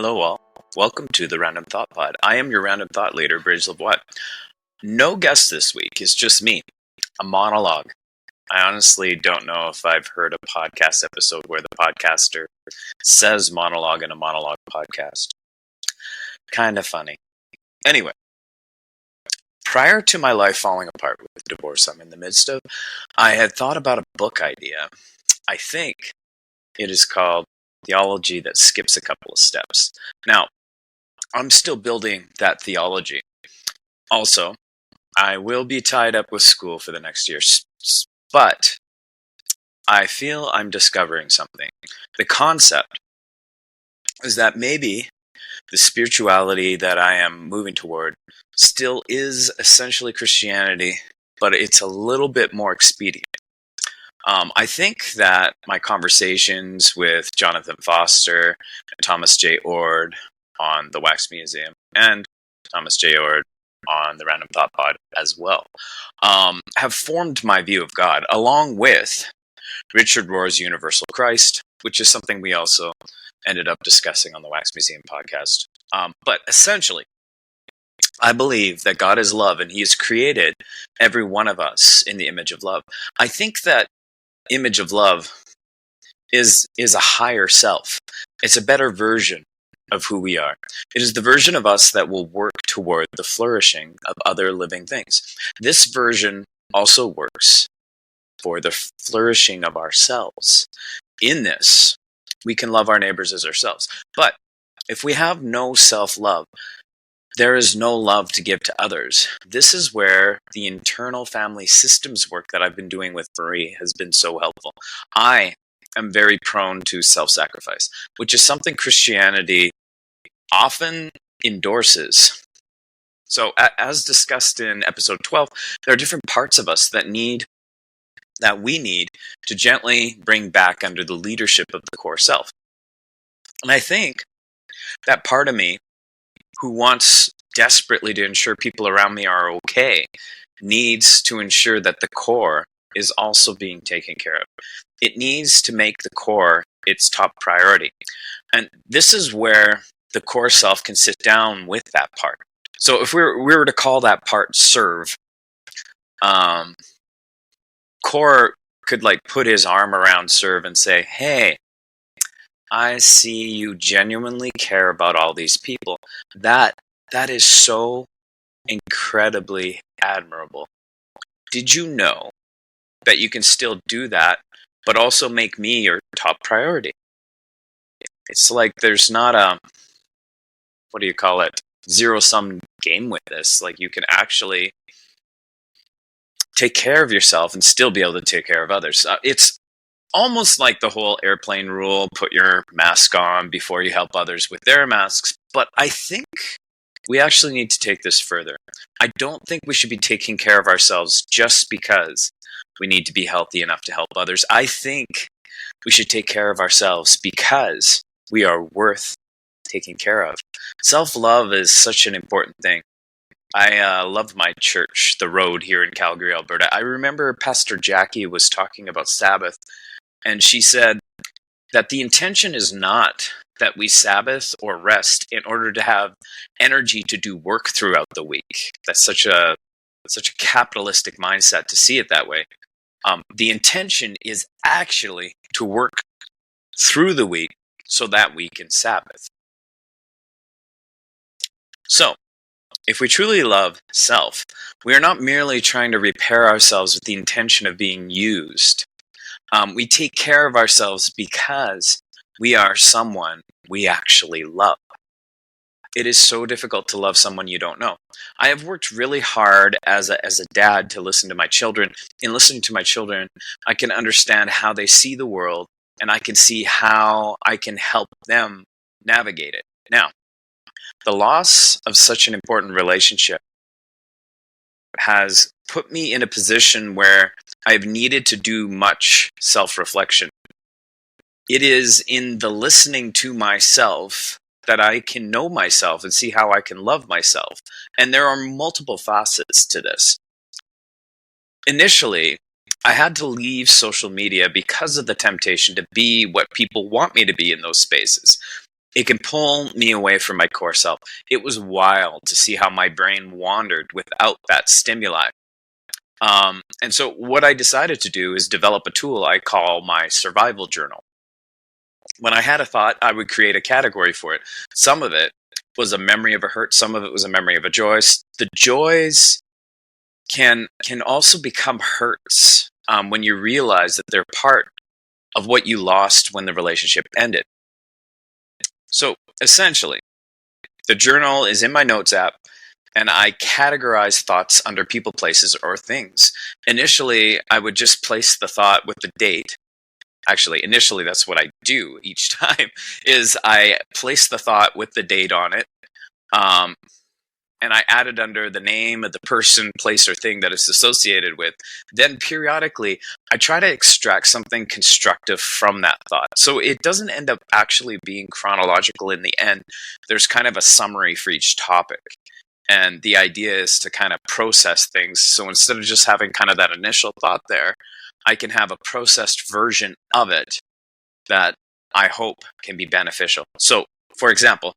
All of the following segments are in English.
Hello all. Welcome to the Random Thought Pod. I am your random thought leader, Richard Rohr. No guest this week. It's just me. A monologue. I honestly don't know if I've heard a podcast episode where the podcaster says monologue in a monologue podcast. Kind of funny. Anyway, prior to my life falling apart with the divorce I'm in the midst of, I had thought about a book idea. I think it is called Theology that skips a couple of steps. Now, I'm still building that theology. Also, I will be tied up with school for the next year, but I feel I'm discovering something. The concept is that maybe the spirituality that I am moving toward still is essentially Christianity, but it's a little bit more expedient. I think that my conversations with Jonathan Foster and Thomas J. Oord on the Wax Museum and Thomas J. Oord on the Random Thought Pod as well have formed my view of God, along with Richard Rohr's Universal Christ, which is something we also ended up discussing on the Wax Museum podcast. But essentially, I believe that God is love and He has created every one of us in the image of love. I think that image of love is a higher self. It's a better version of who we are. It is the version of us that will work toward the flourishing of other living things. This version also works for the flourishing of ourselves. In this, we can love our neighbors as ourselves. But if we have no self-love, there is no love to give to others. This is where the internal family systems work that I've been doing with Marie has been so helpful. I am very prone to self-sacrifice, which is something Christianity often endorses. So as discussed in episode 12, there are different parts of us that we need to gently bring back under the leadership of the core self. And I think that part of me who wants desperately to ensure people around me are okay needs to ensure that the core is also being taken care of. It needs to make the core its top priority. And this is where the core self can sit down with that part. So if we were to call that part serve, core could put his arm around serve and say, hey, I see you genuinely care about all these people. That is so incredibly admirable. Did you know that you can still do that, but also make me your top priority? It's like there's not a, zero-sum game with this. You can actually take care of yourself and still be able to take care of others. It's almost like the whole airplane rule, put your mask on before you help others with their masks. But I think we actually need to take this further. I don't think we should be taking care of ourselves just because we need to be healthy enough to help others. I think we should take care of ourselves because we are worth taking care of. Self-love is such an important thing. I love my church, the Road, here in Calgary, Alberta. I remember Pastor Jackie was talking about Sabbath, and she said that the intention is not that we Sabbath or rest in order to have energy to do work throughout the week. That's such a capitalistic mindset to see it that way. The intention is actually to work through the week so that we can Sabbath. So, if we truly love self, we are not merely trying to repair ourselves with the intention of being used. We take care of ourselves because we are someone we actually love. It is so difficult to love someone you don't know. I have worked really hard as a dad to listen to my children. In listening to my children, I can understand how they see the world, and I can see how I can help them navigate it. Now, the loss of such an important relationship has put me in a position where I've needed to do much self-reflection. It is in the listening to myself that I can know myself and see how I can love myself. And there are multiple facets to this. Initially, I had to leave social media because of the temptation to be what people want me to be in those spaces. It can pull me away from my core self. It was wild to see how my brain wandered without that stimuli. And so what I decided to do is develop a tool I call my survival journal. When I had a thought, I would create a category for it. Some of it was a memory of a hurt. Some of it was a memory of a joy. The joys can also become hurts when you realize that they're part of what you lost when the relationship ended. So essentially, the journal is in my notes app, and I categorize thoughts under people, places, or things. Initially, I would just place the thought with the date. Actually, initially, that's what I do each time, is I place the thought with the date on it, and I add it under the name of the person, place, or thing that it's associated with. Then periodically, I try to extract something constructive from that thought. So it doesn't end up actually being chronological in the end. There's kind of a summary for each topic. And the idea is to kind of process things. So instead of just having kind of that initial thought there, I can have a processed version of it that I hope can be beneficial. So, for example,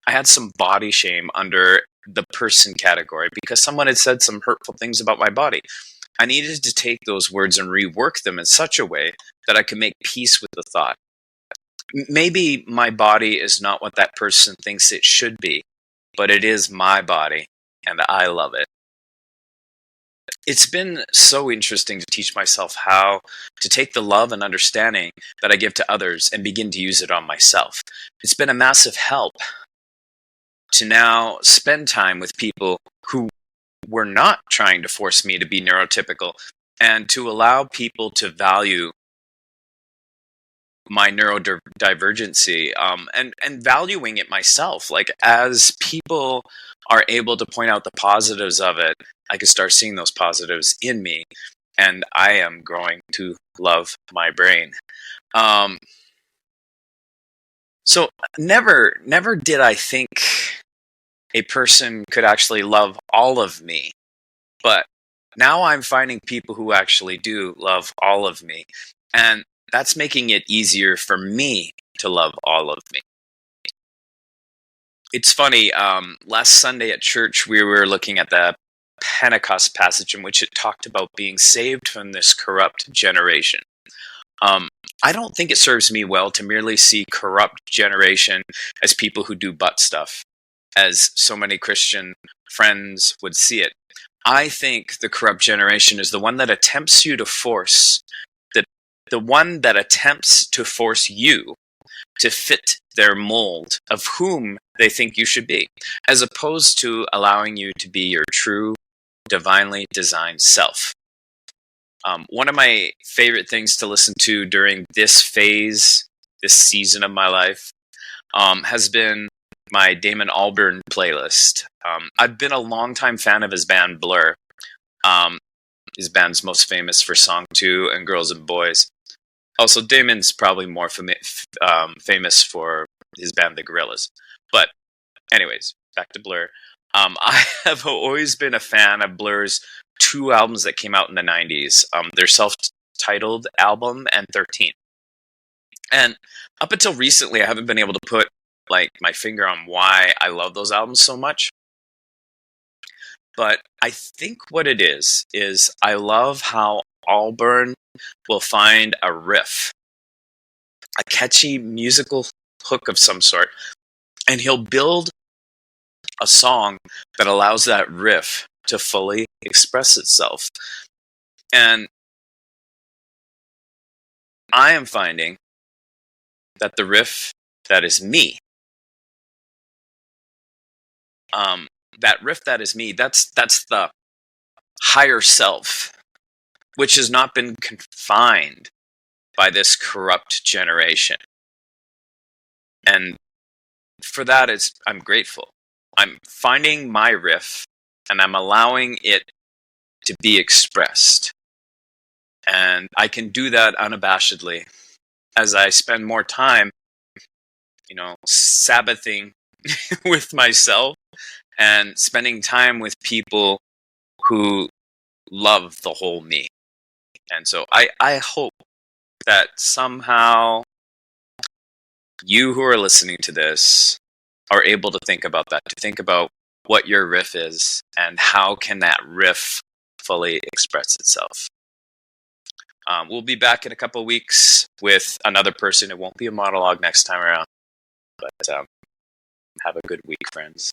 I had some body shame under the person category because someone had said some hurtful things about my body. I needed to take those words and rework them in such a way that I could make peace with the thought. Maybe my body is not what that person thinks it should be, but it is my body, and I love it. It's been so interesting to teach myself how to take the love and understanding that I give to others and begin to use it on myself. It's been a massive help to now spend time with people who were not trying to force me to be neurotypical, and to allow people to value my neurodivergency, and valuing it myself. Like, as people are able to point out the positives of it, I can start seeing those positives in me, and I am growing to love my brain. So never did I think a person could actually love all of me, but now I'm finding people who actually do love all of me, and that's making it easier for me to love all of me. It's funny, last Sunday at church, we were looking at the Pentecost passage in which it talked about being saved from this corrupt generation. I don't think it serves me well to merely see corrupt generation as people who do butt stuff, as so many Christian friends would see it. I think the corrupt generation is the one that attempts you to force the one that attempts to force you to fit their mold of whom they think you should be, as opposed to allowing you to be your true, divinely designed self. One of my favorite things to listen to during this season of my life, has been my Damon Albarn playlist. I've been a longtime fan of his band Blur. His band's most famous for Song 2 and Girls and Boys. Also, Damon's probably more famous for his band The Gorillaz. But anyways, back to Blur. I have always been a fan of Blur's 2 albums that came out in the 90s. Their self-titled album and 13. And up until recently, I haven't been able to put my finger on why I love those albums so much. But I think what it is I love how Albarn will find a riff, a catchy musical hook of some sort, and he'll build a song that allows that riff to fully express itself. And I am finding that the riff that is me, that riff that is me, that's the higher self, which has not been confined by this corrupt generation. And for that, I'm grateful. I'm finding my riff, and I'm allowing it to be expressed. And I can do that unabashedly as I spend more time, Sabbathing with myself and spending time with people who love the whole me. And so I hope that somehow you who are listening to this are able to think about that, to think about what your riff is and how can that riff fully express itself. We'll be back in a couple of weeks with another person. It won't be a monologue next time around, but have a good week, friends.